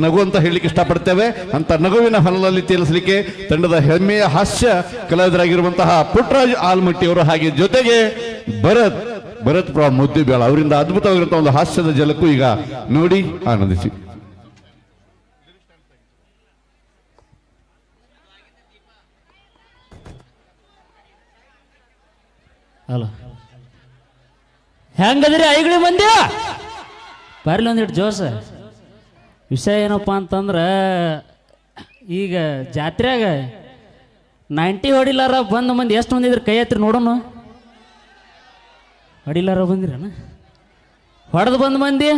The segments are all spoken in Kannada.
ನಗು ಅಂತ ಹೇಳಲಿಕ್ಕೆ ಇಷ್ಟಪಡ್ತೇವೆ. ಅಂತ ನಗುವಿನ ಹೊಲದಲ್ಲಿ ತೇಲಿಸಲಿಕ್ಕೆ ತಂಡದ ಹೆಮ್ಮೆಯ ಹಾಸ್ಯ ಕಲಾವಿದರಾಗಿರುವಂತಹ ಪುಟ್ಟರಾಜ್ ಆಲ್ಮಟ್ಟಿ ಅವರು, ಹಾಗೆ ಜೊತೆಗೆ ಭರತ್ ಮುದ್ದುಬೇಳ ಅವರಿಂದ ಅದ್ಭುತವಾಗಿರುವಂತಹ ಒಂದು ಹಾಸ್ಯದ ಜಲಕ್ಕೂ ಈಗ ನೋಡಿ ಆನಂದಿಸಿ. ಅಲ್ಲ ಹೆಂಗದ್ರಿ ಐಗಳಿ ಮಂದಿ ಬರ್ಲಿ ಒಂದಿಟ್ಟು ಜೋಸ. ವಿಷಯ ಏನಪ್ಪ ಅಂತಂದ್ರೆ ಈಗ ಜಾತ್ರೆಯಾಗ 90 ಹೊಡಿಲಾರ ಬಂದ ಮಂದಿ ಎಷ್ಟು ಮಂದಿ ಇದ್ರೆ ಕೈ ಹತ್ತಿರ ನೋಡೋಣ. ಹೊಡಿಲಾರ ಬಂದಿರನ ಹೊಡೆದು ಬಂದ ಮಂದಿ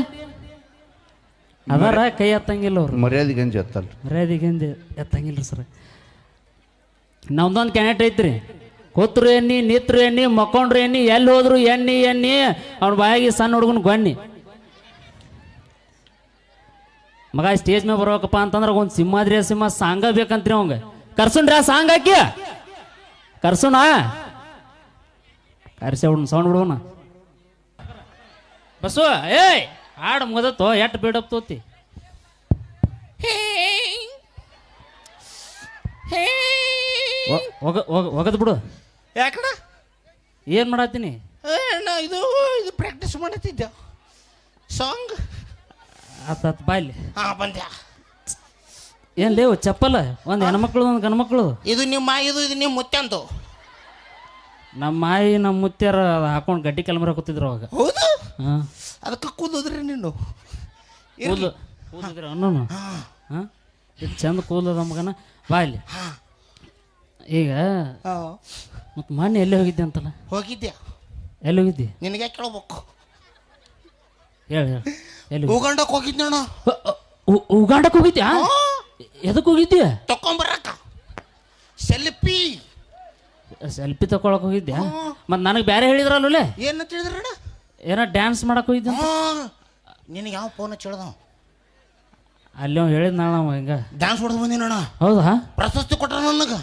ಅದಾರ ಕೈ ಎತ್ತಂಗಿಲ್ಲ ಅವ್ರು. ಮರ್ಯಾದೆಗಂಜಿ ಎತ್ತಲ್ಲ, ಮರ್ಯಾದೆಗಂಜಿ ಎತ್ತಂಗಿಲ್ಲ ಸರ್. ನಮ್ದೊಂದು ಕ್ಯಾನೆಟ್ ಐತ್ರಿ, ಕೂತ್ರು ಎಣ್ಣಿ, ನಿತ್ರು ಎಣ್ಣಿ, ಮಕ್ಕೊಂಡ್ರು ಎಣ್ಣಿ, ಎಲ್ಲಿ ಹೋದ್ರು ಎಣ್ಣಿ ಎಣ್ಣಿ, ಅವ್ನ ಬಾಯಾಗಿ ಸಣ್ಣ ಹುಡುಗನ ಗೊಣ್ಣಿ. ಮಗ ಸ್ಟೇಜ್ ಮೇಲೆ ಬರ್ಬೇಕಪ್ಪ ಅಂತಂದ್ರೆ ಒಂದು ಸಿಂಹಾದ್ರಿ ಸಿಂಹ ಸಾಂಗ ಬೇಕಂತ್ರಿ ಅವಂಗ. ಕರ್ಸುಣ್ರಿ ಆ ಸಾಂಗ್ ಹಾಕಿ ಕರ್ಸುಣ ಕರ್ಸಿ ಅವ್ನ ಸೌಂಡ್ ಬಿಡೋಣ. ಬಸ್ಸು ಏಯ್ ಹಾಡು ಮುಗದತ್ತು ಎಟ್ ಬಿಡಪ್ ತೋತಿ ಒಗದ್ ಬಿಡು. ಯಾಕಣ ಏನ್ ಮಾಡತ್ತೀನಿ? ಇದು ಪ್ರಾಕ್ಟೀಸ್ ಮಾಡತ್ತಿದ್ದೆ ಸಾಂಗ್. ಆತ್ ಬಾಯ್ಲಿ ಬಂದ್ಯಾ? ಏನ್ ಲೇವು ಚಪ್ಪಲ್ಲ? ಒಂದು ಹೆಣ್ಮಕ್ಳು ಒಂದು ಗಂಡ್ಮಕ್ಳು. ಇದು ನಿಮ್ಮ ಇದು ನಿಮ್ಮ ಮುತ್ಯಂತು. ನಮ್ಮ ಮಾಯಿ ನಮ್ಮ ಮುತ್ಯಾರ ಹಾಕೊಂಡು ಗಡ್ಡಿ ಕಲ್ಮರ ಕೂತಿದ್ರು ಅವಾಗ. ಹೌದು, ಹಾಂ ಅದಕ್ಕೆ ಕೂದದ್ರಿ ನೀನು ಕೂದಿದ್ರು ಅನ್ನೋನು. ಹಾಂ ಇದು ಚಂದ ಕೂದಲದ ಮಗನ ಬಾಯ್ಲಿ. ಈಗ ಮತ್ತು ಮೊನ್ನೆ ಎಲ್ಲಿ ಹೋಗಿದ್ದೆ ಅಂತಲ್ಲ? ಹೋಗಿದ್ಯಾ? ಎಲ್ಲಿ ಹೋಗಿದ್ದೆ? ನಿನಗೆ ಕೇಳ್ಬೇಕು. ಹೇಳಿ ಎಲ್ಲಿ? ಉಗಾಂಡಕ್ಕೆ ಹೋಗಿದ್ನಣ್ಣ. ಉಗಾಂಡಕ್ಕೆ ಹೋಗಿದ್ಯಾ? ಎದಕ್ಕೆ ಹೋಗಿದ್ಯಾ? ತಕೊಂಬರಕ್ಕ ಸೆಲ್ಫಿ ತಗೊಳಕ್ ಹೋಗಿದ್ಯಾ? ಮತ್ತು ನನಗೆ ಬೇರೆ ಹೇಳಿದ್ರಲ್ಲೇ. ಏನು ತಿಳಿದ್ರಣ್ಣ? ಏನೋ ಡ್ಯಾನ್ಸ್ ಮಾಡಕ್ಕೆ ಹೋಗಿದ್ದೆ. ನಿನಗೆ ಯಾವ ಫೋನ್ ಹಚ್ಚಿಳ್ದ? ಅಲ್ಲಿ ಅವ್ನು ಹೇಳಿದ್ ನಾವು ಹಿಂಗ ಡ್ಯಾನ್ಸ್ ಹೊಡೆದು ಬಂದಿನಣ್ಣ. ಹೌದಾ? ಪ್ರಶಸ್ತಿ ಕೊಟ್ರ ನನಗೆ.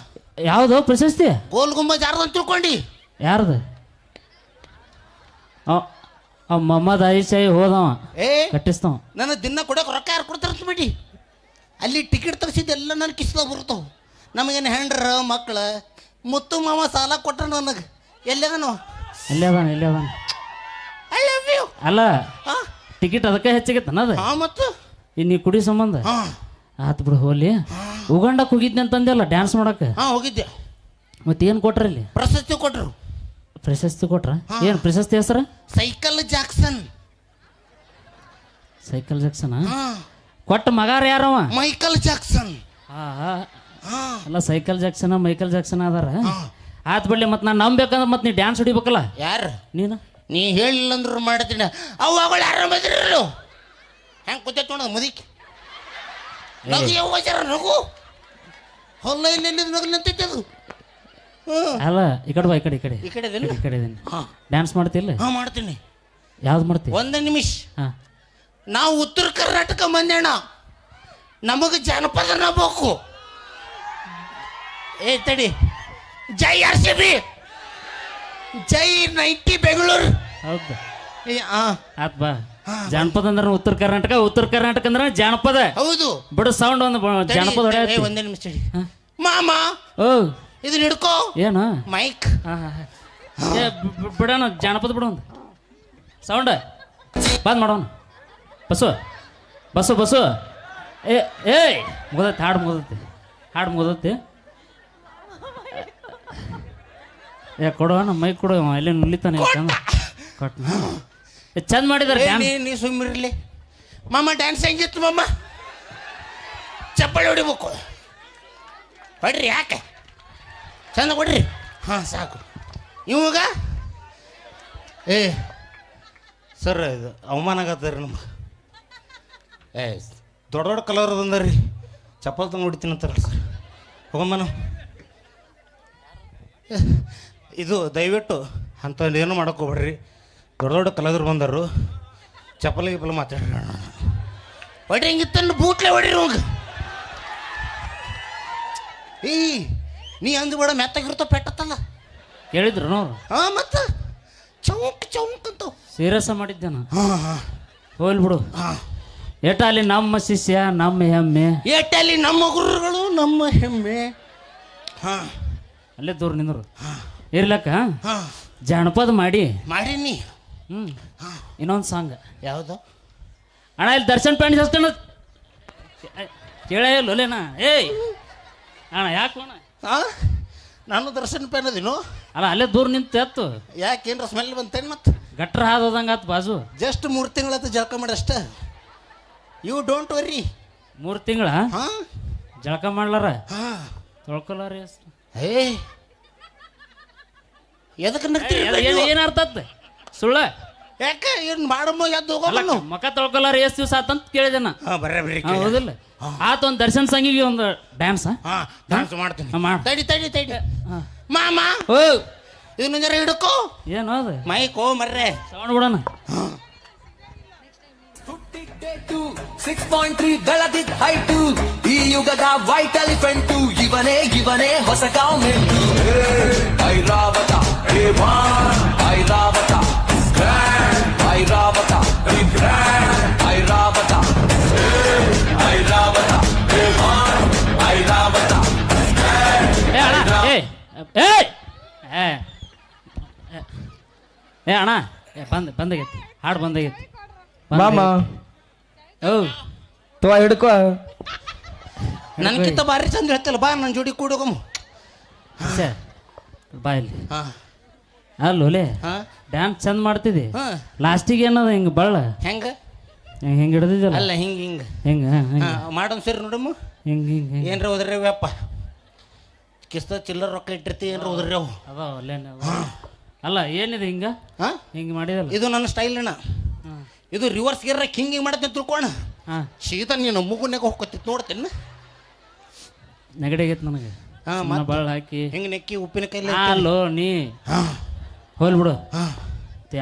ಯಾವುದು ಪ್ರಶಸ್ತಿ? ಗೋಲ್ ಗುಂಬಜ್ ಯಾರ್ದು ಅಂತ ತಿಳ್ಕೊಂಡು. ಯಾರ್ದು? ಅವ್ ಮೊಹಮ್ಮದ್ ಐಸಾಯಿ ಹೋದವ ಕಟ್ಟಿಸ್ತಾವ. ನನ್ನ ದಿನ ಕೊಡೋಕೆ ರೊಕ್ಕ ಯಾರು ಕೊಡ್ತಾರಂತ ಬಿಡಿ. ಅಲ್ಲಿ ಟಿಕೆಟ್ ತೆಗ್ಸಿದ್ದು ಎಲ್ಲ ನನ್ನ ಕಿಸ್ದಾಗ ಬರ್ತಾವ. ನಮಗೇನು ಹೆಂಡ್ರ ಮಕ್ಳು ಮುತ್ತು ಮಾಮ ಸಾಲ ಕೊಟ್ರ ನನಗೆ. ಎಲ್ಲದನು ಎಲ್ಲಿ ಅದಾನ ಐ ಲವ್ ಯು. ಅಲ್ಲ ಟಿಕೆಟ್ ಅದಕ್ಕೆ ಹೆಚ್ಚಾಗೈತೆ ಅನ್ನೋದು. ಮತ್ತು ಇನ್ನು ನೀ ಕುಡಿ ಸಂಬಂಧ ಆತು ಬಿಡು. ಹೋಲಿ ಉಗಾಂಡಕ್ಕೆ ಹೋಗಿದ್ದೆ ಅಂತಂದೆಲ್ಲ ಡ್ಯಾನ್ಸ್ ಮಾಡಕ್ಕೆ. ಹೋಗಿದ್ದೆ. ಮತ್ತೇನು ಕೊಟ್ರಿ ಅಲ್ಲಿ? ಪ್ರಶಸ್ತಿ ಕೊಟ್ರು. ಪ್ರಶಸ್ತಿ ಕೊಟ್ರ? ಏನು ಪ್ರಶಸ್ತಿ ಹೆಸರು? Cycle Jackson. ಸೈಕಲ್ ಜಾಕ್ಸನ್ ಕೊಟ್ಟ ಮಗಾರ ಯಾರವ? Michael Jackson. ಅಲ್ಲ ಸೈಕಲ್ ಜಾಕ್ಸನ್ ಮೈಕಲ್ ಜಾಕ್ಸನ್ ಅದಾರ. ಆತ್ ಬಿಡ್ಲಿ. ಮತ್ತೆ ನಾನು ನಂಬೇಕಂದ್ರೆ ಮತ್ತೆ ನೀ ಡ್ಯಾನ್ಸ್ ಹೊಡಿಬೇಕಲ್ಲ. ಯಾರು ನೀನು? ನೀ ಹೇಳಿಲ್ಲ ಅಂದ್ರು ಮಾಡ್ತೀನಿ. ಅವುಗಳು ಆರಾಮದಿರಲು ಹೆಂಗೆ ಕೂತೈತೆ ನೋಡ ಮುದಿಕ್ ನಗು ಯಾವ ನಗು ಹೊಲ್ಲ ಇಲ್ಲಿ ನಗು ನಿಂತೈತೆ ಅದು. ಅಲ್ಲ ಈ ಕಡೆ ಬಾ, ಈ ಕಡೆ ಈ ಕಡೆ ಈ ಕಡೆ ಈ ಕಡೆ ಇದೀನಿ. ಡ್ಯಾನ್ಸ್ ಮಾಡ್ತಿಲ್ಲ? ಮಾಡ್ತೀನಿ. ಯಾವ್ದು ಮಾಡ್ತೀವಿ? ಒಂದು ನಿಮಿಷ. ನಾವು ಉತ್ತರ ಕರ್ನಾಟಕ ಮಂದ್ಯಣ್ಣ, ನಮಗೆ ಜಾನಪದ ಬೇಕು. ತಡಿ. ಜೈ RCB, ಜೈ 90 ಬೆಂಗಳೂರು. ಹೌದು ಆತ್ ಬಾ. ಜಾನಪದ ಅಂದ್ರೆ ಉತ್ತರ ಕರ್ನಾಟಕ, ಉತ್ತರ ಕರ್ನಾಟಕ ಅಂದ್ರೆ ಜಾನಪದ. ಹೌದು ಬಿಡು ಸೌಂಡ್ ಒಂದು ಜಾನಪದ ಹೊಡೆ. ಒಂದೇ ನಿಮಿಷ ತಡಿ. ಮಾಮ ಓ ಇದನ್ನ ಹಿಡ್ಕೋ. ಏನು? ಮೈಕ್. ಬಿಡೋಣ ಜಾನಪದ ಬಿಡು. ಒಂದು ಸೌಂಡ್ ಬಂದ್ ಮಾಡೋಣ. ಬಸ್ಸು ಬಸ್ಸು ಬಸ್ಸು ಏಯ್ ಮುಗ್ದೈತಿ. ಹಾಡು ಮುಗ್ದೈತಿ. ಕೊಡೋಣ ಮೈಕ್ ಕೊಡು. ಎಲ್ಲೇ ನುಲಿತಾನೆ ಚಂದ ಕೊಟ್ಟು ಚಂದ ಮಾಡಿದಾರೆ. ನೀ ಸುಮ್ಮಿರ್ಲಿ ಮಾಮ. ಡ್ಯಾನ್ಸ್ ಹೆಂಗಿತ್ತು ಮಾಮ? ಚಪ್ಪಳಿ ಹೊಡಿಬೇಕು. ಹೊಡ್ರಿ. ಯಾಕೆ ಚಂದ ಕೊಡ್ರಿ. ಸಾಕು. ಇವಾಗ ಸರ್ ಇದು ಅವಮಾನ ಆಗತ್ತಾರೆ ನಮ್ಗೆ. ದೊಡ್ಡ ದೊಡ್ಡ ಕಲರ್ ಅದಂದ್ರಿ ಚಪ್ಪಲ್ ತಂದು ಹೊಡಿತೀನಿ ಅಂತಾರಲ್ಲ ಸರ್. ಹೋಗಮ್ಮ ನಾವು ಇದು ದಯವಿಟ್ಟು ಅಂಥದ್ದು ಏನು ಮಾಡೋಕೆ ಹೋಗ್ಬೇಡ್ರಿ. ದೊಡ್ಡ ದೊಡ್ಡ ಕಲಾವಿದ್ರು ಬಂದರು. ಚಪ್ಪಲ್ ಗಿಪ್ಪಲ್ ಮಾತಾಡೋಣ. ಹೊಡ್ರಿ ಹಿಂಗಿತ್ತನ್ನು ಬೂಟ್ಲೆ ಹೊಡ್ರಿ ಹೋಗ. ನೀ ಅಂದ್ಬೇಡ, ಮೆತ್ತಾಗಿರ್ತಾವ ಪೆಟ್ಟತ್ತಲ್ಲ. ಕೇಳಿದ್ರು ನೋಡು. ಮತ್ತು ಚೌಕ್ ಚೌಕ್ ಅಂತ ಸೀರಿಯಸ್ ಮಾಡಿದ್ದೆ ನಾನು. ಹೋಲ್ ಬಿಡು. ಏಟಾಲಿ ನಮ್ಮ ಶಿಷ್ಯ ನಮ್ಮ ಹೆಮ್ಮೆ. ಏಟಲ್ಲಿ ನಮ್ಮ ಗುರುಗಳು ನಮ್ಮ ಹೆಮ್ಮೆ. ಹಾ ಅಲ್ಲೇ ದೂರ ನಿಂದ್ರು ಇರ್ಲಕ್ಕ ಹಾ ಜಾನಪದ ಮಾಡಿ ಮಾಡೀನಿ. ಇನ್ನೊಂದು ಸಾಂಗ್ ಯಾವುದು? ಅಣ್ಣ ಇಲ್ಲಿ ದರ್ಶನ್ ಪ್ಯಾಂಟ್ ಹಚ್ತಾನ ಕೇಳೇ ಇಲ್ಲೋಲೇನಾ? ಏಯ್ ಅಣ್ಣ ಯಾಕೆ ಅಣ್ಣ? ಹಾ ನಾನು ದರ್ಶನ್ ಪೆನ್ ಅದಿನು. ಅಲ್ಲ ಅಲ್ಲೇ ದೂರ ನಿಂತು ಎತ್ತು ಯಾಕೇನ್ರ ಸ್ಮೆಲ್ ಬಂತೇನು? ಮತ್ತೆ ಗಟ್ರ ಹಾದೋದಂಗ ಆತು ಬಾಜು. ಜಸ್ಟ್ 3 ತಿಂಗಳಾಯ್ತು ಜಳಕ ಮಾಡಿ ಅಷ್ಟ. You don't worry. 3 ತಿಂಗಳ ಹಾ ಜಳಕ ಮಾಡ್ಲಾರ ಹಾ ತೊಳ್ಕೊಲಾರ ಏ ಎದಕ್ಕೆ ನಗ್ತೀರಿ? ಏನು ಅರ್ಥ ಆತ್ ಸುಳ್ಳ? ಯಾಕೆ ಏನು ಮಾಡಮ್ಮ ಎದ್ದು ಅಲ್ಲ ಹೋಗೋಣ. ಮಕ ತೊಳ್ಕೊಲಾರ ಎಷ್ಟು ದಿವಸ ಆತಂತ ಕೇಳಿದೆ ನಾ. ಹಾ ಬರ್ರಿ ಹೌದಿಲ್ಲ? ಆತ ಒಂದು ದರ್ಶನ್ ಸಂಗಿಗೆ ಒಂದು ಡ್ಯಾನ್ಸ್ ಹಾ ಡಾನ್ಸ್ ಮಾಡ್ತೀನಿ. ಮಾಡು. ತಡಿ ತಡಿ ತಡಿ ಮಾಮ ಓ ಇದನ್ನ ಜರ ಹಿಡ್ಕೋ. ಏನು ಅದು ಮೈಕೋ ಮರ್ರೆ ಸೌಂಡ್ ಬಿಡೋಣ. 6.3 ಬೆಳದಿದ್ದ ಹೈಟು ಈ ಯುಗದ ವೈಟ್ ಎಲಿಫೆಂಟು ಇವನೇ ಹೊಸ ಕಾಮೆಂಟು. ಐರಾವತ ಐರಾವತ ಐರಾವತ ಐರಾವತ ಐರಾವತ ಐರಾವತ. ಏ ಅಣ್ಣ ಏ ಅಣ್ಣ ಬಂದಾಗೈತಿ ಹಾಡು ಬಂದಾಗೈತಿ ಮಾಮ ಓ ತೋ ಹಿಡ್ಕೋ. ನನ್ಕಿಂತ ಭಾರಿ ಚಂದ ಹೇಳ್ತಲ್ಲ ಬಾ ನನ್ನ ಜೋಡಿ ಕೂಡೋಗಮ್ಮ. ಬಾಯಲ್ಲಿ ಹಾ ಅಲ್ಲೋಲೆ ಹಾ ಡ್ಯಾನ್ಸ್ ಚಂದ ಮಾಡ್ತಿದ್ದಿ. ಹಾ ಲಾಸ್ಟಿಗೆ ಏನದ ಹಿಂಗೆ ಬಳ್ಳ ಹೆಂಗ ಹಿಂಗೆ ಹಿಡ್ದಿದ್ದಲ್ಲ ಅಲ್ಲ ಹಿಂಗ ಹಿಂಗ ಹಿಂಗೆ ಹಾ ಮಾಡೋನ್ ಸರಿ ನೋಡಮ್ಮ. ಹಿಂಗೆ ಹಿಂಗೆ ಹಿಂಗೆ ಏನ್ರ ಹೋದ್ರವ್ಯಪ್ಪ ಕಿಸ್ತ ಚಿಲ್ಲರ್ ರೊಕ್ಕ ಇಟ್ಟಿರ್ತಿ ಏನ್ರ ಹೋದ್ರವ್ ಅದಾವ ಅಲ್ಲೇನೆ ಅಲ್ಲ ಏನಿದೆ ಹಿಂಗೆ ಹಾ ಹಿಂಗೆ ಮಾಡಿದಲ್ಲ. ಇದು ನನ್ನ ಸ್ಟೈಲ್ ಅಣ್ಣ. ಇದು ರಿವರ್ಸ್ ಗೇರ್ ಹಿಂಗೆ ಮಾಡತ್ತೆ ತಿಳ್ಕೋಣ. ಹಾಂ ಸೀದಾ ನೀನು ಮೂಗುನ್ಯಾಗ ಹೋಗ್ಕೊತಿತ್ತು ನೋಡ್ತೇನೆ. ನೆಗಡಿ ಆಗೈತೆ ನನಗೆ. ಹಾಂ ಸುಮ್ಮನೆ ಬಾಳ್ ಹಾಕಿ ಹಿಂಗೆ ನೆಕ್ಕಿ ಉಪ್ಪಿನಕಾಯಿ ಅಲ್ಲೋ ನೀ ಹೋಲ್ ಬಿಡು.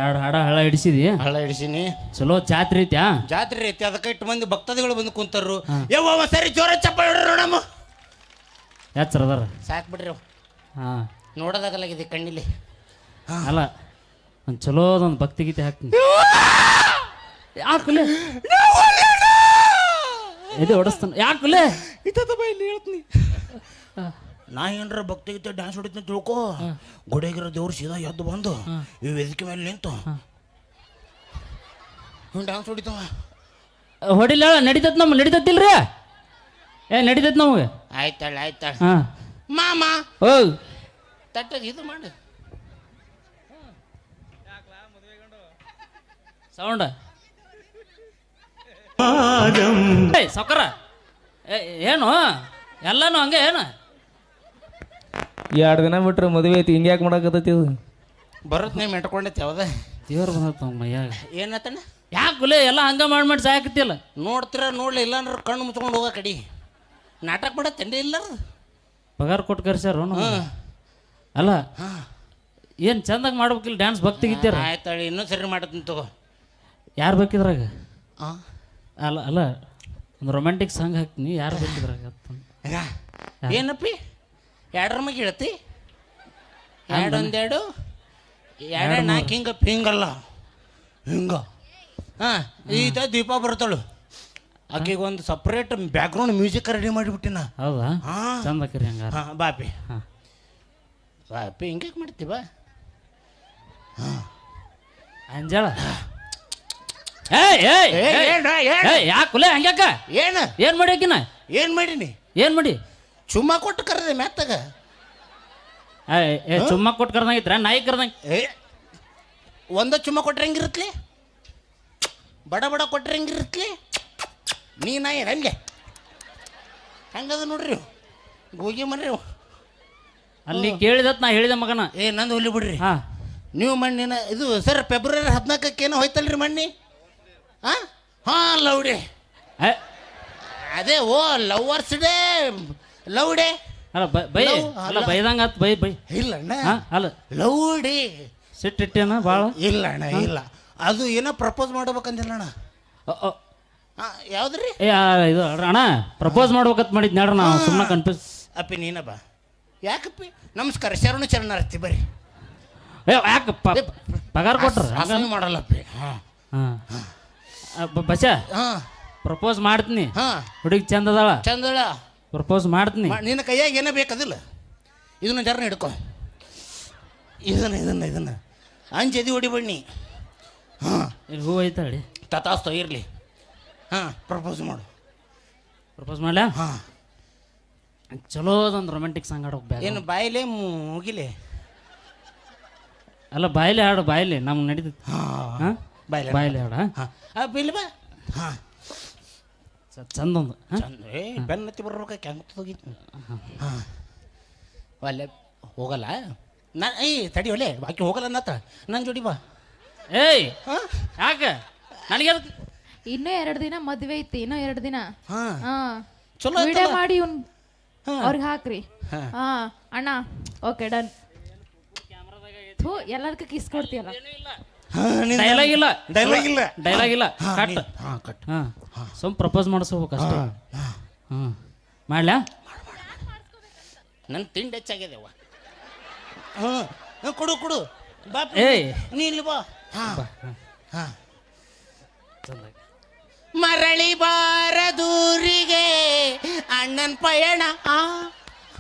ಎರಡು ಹಾಡ ಹಳ ಹಿಡಿಸಿದಿ ಹಳ್ಳ ಹಿಡಿಸಿನಿ. ಚಲೋ ಜಾತ್ರೆ ಐತ್ಯಾ? ಜಾತ್ರೆ ಐತಿ ಅದಕ್ಕೆ ಇಟ್ಟು ಮಂದಿ ಭಕ್ತಾದಿಗಳು ಬಂದು ಕುಂತಾರು. ಯವ್ವ ಸರಿ ಜೋರ ಚಪ್ಪಾಳೆ ಹೊಡ್ರಿ ನೋಡಮ್ಮ. ಯಾತ್ರ ಅದಾರ ಸಾಕು ಬಿಡ್ರಿ ಅವ್ ಹಾಂ ನೋಡೋದಾಗಲಾಗಿದೆ ಕಣ್ಣಿಲಿ. ಅಲ್ಲ ಒಂದು ಚಲೋದೊಂದು ಭಕ್ತಿ ಗೀತೆ ಹಾಕ್ತೀನಿ. ಯಾಕುಲೆ ಇದು ಹೊಡಸ್ತಾನ ಯಾಕುಲೆ ಇತ್ತ ಇಲ್ಲಿ ಹೇಳ್ತೀನಿ. ನಾ ಏನ್ರ ಭಕ್ತಿ ಗೀತೆ ಡ್ಯಾನ್ಸ್ ಹೊಡಿತೀನಿ ತಿಳ್ಕೊ. ಗುಡಿಯಾಗಿರೋ ದೇವ್ರು ಸೀದಾ ಎದ್ದು ಬಂದು ಈ ವೇದಿಕೆ ಮೇಲೆ ನಿಂತು ಡ್ಯಾನ್ಸ್ ಹೊಡಿತಾವ. ಹೊಡಿಲ್ಲ ನಡಿತತ್ ನಮ್ಗೆ ನಡಿತತ್ತಿಲ್ರಿ ನಡಿತತ್ ನಮಗೆ. ಆಯ್ತಾಳ ಆಯ್ತಾಳ ಹಾಂ ಮಾಮ ಓ ತಟ್ಟದ ಇದು ಮಾಡಿ ಸೌಂಡ ಸೌಕರ ಏನು ಎಲ್ಲಾನು ಹಂಗೆ ಏನು 2 ದಿನ ಬಿಟ್ರೆ ಮದುವೆ ಐತಿ ಹಿಂಗೆ ಯಾಕೆ ಮಾಡಕತ್ತೈತಿ ಇದು? ಬರುತ್ತೆ ನೀವು ಮೆಟ್ಕೊಂಡೈತಿ ಯಾವ್ದ ದೇವ್ರು ಬಂದತ್ತ ಮೈಯಾಗ ಏನತ್ತಣ್ಣ? ಯಾಕುಲೆ ಎಲ್ಲ ಹಂಗ ಮಾಡಿ ಸಾಕತ್ತಿಲ್ಲ. ನೋಡ್ತೀರ ನೋಡ್ಲಿ ಇಲ್ಲಾಂದ್ರೆ ಕಣ್ಣು ಮುಚ್ಕೊಂಡು ಹೋಗ ಕಡಿ ನಾಟಕ ಮಾಡತ್ತಂಡಿ ಇಲ್ಲ ಪಗಾರ ಕೊಟ್ಟು ಕರ್ಸ್ಯಾರ ಅಲ್ಲ ಏನು ಚಂದಾಗಿ ಮಾಡ್ಬೇಕಿಲ್ಲ ಡ್ಯಾನ್ಸ್ ಭಕ್ತಿ ಗೀತ್ಯಾರ. ಆಯ್ತಾಳಿ ಇನ್ನೂ ಸರಿ ಮಾಡತ್ತೀನಿ ತಗೋ. ಯಾರು ಬೇಕಿದ್ರಾಗ ಅಲ್ಲ ಅಲ್ಲ ಒಂದು ರೊಮ್ಯಾಂಟಿಕ್ ಸಾಂಗ್ ಹಾಕ್ತೀನಿ ಯಾರು ಬೇಕಿದ್ರಾಗ ಏನಪ್ಪಿ ಎರಡರ ಮಗೆ ಹೇಳ್ತಿ ಎರಡೊಂದೆರಡು ಎರಡು ನಾಲ್ಕು ಹಿಂಗಲ್ಲ ಹಿಂಗ ಹಾಂ ಈಗ ದೀಪ ಬರ್ತಾಳು ಆಕೆಗೆ ಒಂದು ಸಪ್ರೇಟ್ ಬ್ಯಾಕ್ಗ್ರೌಂಡ್ ಮ್ಯೂಸಿಕ್ ರೆಡಿ ಮಾಡಿಬಿಟ್ಟಿನ. ಹೌದಾ ಹಾಂ ಚಂದ ಹಾಕಿರಿ ಹಂಗಾರ. ಹಾಂ ಬಾಪಿ ಹಾಂ ಬಾಪಿ ಹಿಂಗೆ ಮಾಡ್ತೀವ. ಹಾಂ ಅಂಜಾಳ ಯಾಕುಲೆ ಹಂಗ್ಯಾಕ ಏನು ಮಾಡಿ ಆಕಿನ ಏನು ಮಾಡೀನಿ ಏನು ಮಾಡಿ ಚುಮ್ಮ ಕೊಟ್ಟು ಕರೆದೆ ಮೆತ್ತಗ. ಚುಮ್ಮ ಕೊಟ್ಟು ಕರ್ದಂಗಿತ್ರ ನಾಯಿ ಕರ್ದಂಗೆ ಒಂದ ಚುಮ್ಮ ಕೊಟ್ರೆ ಹೆಂಗಿರುತ್ತಲಿ ಬಡ ಬಡ ಕೊಟ್ರೆ ಹೆಂಗಿರುತ್ತಲಿ ನೀ ನಾಯಿ ಹಂಗೆ ಹಂಗದ ನೋಡ್ರಿ ಗೋಗಿ ಮನ್ರಿ. ಅಲ್ಲಿ ಕೇಳಿದತ್ ನಾ ಹೇಳಿದೆ ಮಗನ ನಂದು ಹೊಲಿ ಬಿಡ್ರಿ. ಹಾಂ ನೀವು ಮಣ್ಣಿನ ಇದು ಸರ್ ಫೆಬ್ರವರಿ 14 ಹೋಯ್ತಲ್ರಿ ಮಣ್ಣಿ. ಹಾಂ ಹಾಂ ಲವ್ ಡೇ ಅದೇ ಓ ಲವರ್ಸ್ ಡೇ ಲವ್ ಡೇ ಅಲ್ಲ ಬೈ ಅಲ್ಲ ಬೈದಂಗ ಆತ್ ಬೈ ಇಲ್ಲ ಅಣ್ಣ ಅಲ್ಲ ಲವ್ ಡೇ ಸಿಟ್ಟಿಟ್ಟೇನ ಭಾಳ ಇಲ್ಲ ಅಣ್ಣ ಇಲ್ಲ ಅದು ಏನೋ ಪ್ರಪೋಸ್ ಮಾಡ್ಬೇಕಂದಿಲ್ಲ ಅಣ್ಣ. ಯಾವ್ದ್ರಿ ಇದು ಅಣ್ಣ ಪ್ರಪೋಸ್ ಮಾಡ್ಬೇಕಂತ ಮಾಡಿದ್ ನೋಡ್ರಿ ನಾವು ಸುಮ್ಮನೆ ಕನ್ಫ್ಯೂಸ್. ಅಪ್ಪಿ ನೀನಬ್ಬ ಯಾಕಪ್ಪಿ ನಮಸ್ಕಾರ ಶರಣು ಚರಣಾರ್ಥಿ ಬರ್ರಿ. ಯಾಕೆ ಪಗಾರ ಕೊಟ್ರ ಮಾಡಲ್ಲಪ್ಪಿ. ಹಾಂ ಹಾಂ ಬಸ ಹಾಂ ಪ್ರಪೋಸ್ ಮಾಡ್ತೀನಿ ಹಾ ಹುಡುಗಿ ಚಂದ ಅದಾಳ ಚಂದಳ ಪ್ರಪೋಸ್ ಮಾಡ್ತೀನಿ ನಿನ್ನ ಕೈಯಾಗ ಏನೋ ಬೇಕದಿಲ್ಲ ಇದನ್ನ ಜರ್ನ ಹಿಡ್ಕೊ ಇದನ್ನ ಅಂಜದಿ ಹೊಡಿಬಣ್ಣಿ ಹಾಂ ಇಲ್ಲಿ ಹೂ ಐತಾಳಿ ತತಾಸ್ತ ಇರಲಿ ಹಾಂ ಪ್ರಪೋಸ್ ಮಾಡು ಪ್ರಪೋಸ್ ಮಾಡ್ಲಾ ಹಾಂ ಚಲೋ ಅದೊಂದು ರೊಮ್ಯಾಂಟಿಕ್ ಸಾಂಗ್ ಆಡೋಕೆ ಬ್ಯಾಗ ಏನು ಬಾಯಿಲೆ ಮುಗಿಲೆ ಅಲ್ಲ ಬಾಯ್ಲೆ ಹಾಡು ಬಾಯ್ಲೆ ನಮ್ಗೆ ನಡೀತೈತಿ ಹಾಂ ಹಾಂ ಬಾಯಿಲೆ ಬಾಯ್ಲೆ ಹಾಡ ಹಾಂ ಬಿಲ್ ಬಾ ಹಾಂ ಚಂದ ಒಂದು ಚಂದ ಬೆನ್ನತ್ತಿ ಬರ್ಬೇಕಾ ಕೆಂಗತ್ತು ಹೋಗಿತ್ತು ಹಾಂ ಅಲ್ಲೇ ಹೋಗಲ್ಲ ನಾ ತಡಿ ಒಲೆ ಬಾಕಿ ಹೋಗಲ್ಲ ಅನ್ನತ್ತ ನನ್ನ ಜೋಡಿ ಬಾ ಏಯ್ ಹಾಂ ಯಾಕೆ ನನಗೆ ಇನ್ನೂ 2 ದಿನ ಮದ್ವೆ ಐತಿ ಇನ್ನೂ 2 ದಿನ ಹಾಂ ಹಾ ಚಲೋ ವಿಡಿಯೋ ಮಾಡಿ ಇವ್ನ್ ಹಾ. ಅವ್ರಿಗೆ ಹಾಕ್ರಿ ಹಾ. ಹಾ ಅಣ್ಣ ಓಕೆ ಡನ್ ಥೂ ಎಲ್ಲದಕ್ಕೆ ಕಿಸ್ ಕೊಡ್ತೀಯಲ್ಲ ಡೈಲಾಗ್ ಇಲ್ಲ ಡೈಲಾಗ್ ಇಲ್ಲ ಡೈಲಾಗ್ ಇಲ್ಲ ಕಟ್ ಹಾಂ ಕಟ್ ಹಾಂ ಸುಮ್ ಪ್ರಪೋಸ್ ಮಾಡಿಸ್ಬೇಕು ಅಷ್ಟೇ ಹಾಂ ಮಾಡ್ಲಾ ನನ್ನ ತಿಂಡಿ ಹೆಚ್ಚಾಗಿದೆ ಅವ್ವ ಹಾಂ ಕೊಡು ಬಾ ಏಯ್ ನೀ ಇಲ್ಲಿ ಬಾ ಹಾಂ ಹಾಂ ಚಂದ ಮರಳಿ ಬಾರದೂರಿಗೆ ಅಣ್ಣನ ಪಯಣ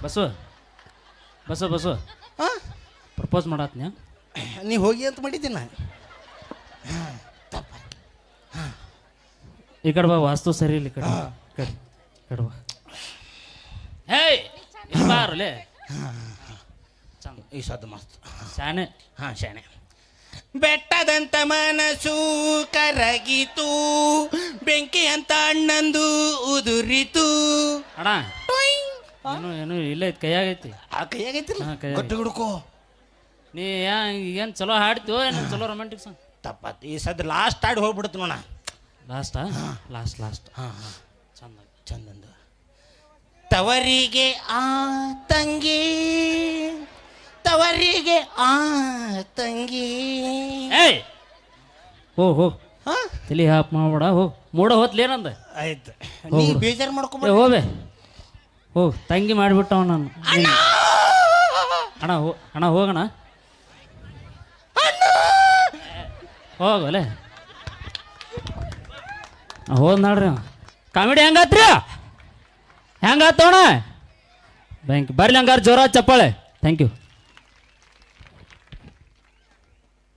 ಬಸ್ಸು ಬಸ್ಸು ಬಸ್ಸು ಹಾಂ ಪ್ರಪೋಸ್ ಮಾಡತ್ನ್ಯಾ ನೀ ಹೋಗಿ ಅಂತ ಮಾಡಿದ್ದೀನ ತಪ್ಪ ಈ ಕಡೆ ಬಾ ವಾಸ್ತು ಸರಿ ಇಲ್ಲ ಈ ಕಡೆ ಕಡೆ ಕಡೆ ಬಾ ಹೇಯ್ ಬಾರಲೆ ಚಂದ ಈ ಸದ್ದು ಮಸ್ತ್ ಶಾನೆ ಹಾಂ ಶಾಣೆ ಬೆಟ್ಟದಂತ ಮನಸ್ಸು ಕರಗಿತು ಬೆಂಕಿ ಅಂತ ಅಣ್ಣಂದು ಉದುರಿತು ಅಣ್ಣ ಏನು ಇಲ್ಲ ಐತಿ ಕೈಯಾಗೈತಿ ಆ ಕೈಯಾಗೈತಿಲ್ಲ ಹಾಂ, ಕೈಯಾಗ. ಗಟ್ಟಿ ಹುಡುಕೋ ನೀ ಏನು ಚಲೋ ಹಾಡ್ತೀವೋ ಏನು ಚಲೋ ರೊಮ್ಯಾಂಟಿಕ್ ಸಾಂಗ್ ತಪ್ಪತ್ ಈ ಸದ್ದು ಲಾಸ್ಟ್ ಆಡಿ ಹೋಗ್ಬಿಡ್ತು ನೋಣ ಲಾಸ್ಟಾ ಲಾಸ್ಟ್ ಹಾಂ ಹಾಂ ಚಂದ ಚಂದಂದು ತವರಿಗೆ ಆ ತಂಗಿ ತವರಿಗೆ ಆ ತಂಗಿ ಏಯ್ ಹೋ ಹಾಂ ತಲಿ ಹಾಪ್ ಮಾಡ್ಬೇಡ ಹೋಗ್ ಮೂಡ ಹೊತ್ಲೇನಂದ ಆಯ್ತು ನೀ ಬೇಜಾರು ಏ ಮಾಡ್ಕೊಬೇಡ ಹೋಬೆ ಹೋಗ್ ತಂಗಿ ಮಾಡಿಬಿಟ್ಟವ ನಾನು ಅಣ್ಣ ಹೋಗಣ ಹೋಗಲೆ ಹೋದ್ ನೋಡ್ರಿ ಕಾಮಿಡಿ ಹೆಂಗಾತ್ರಿ ಹೆಂಗಾತವಣ ಬ್ಯಾಂಕ್ ಬರ್ಲಿ ಹಂಗಾರ ಜೋರ ಚಪ್ಪಾಳೆ ಥ್ಯಾಂಕ್ ಯು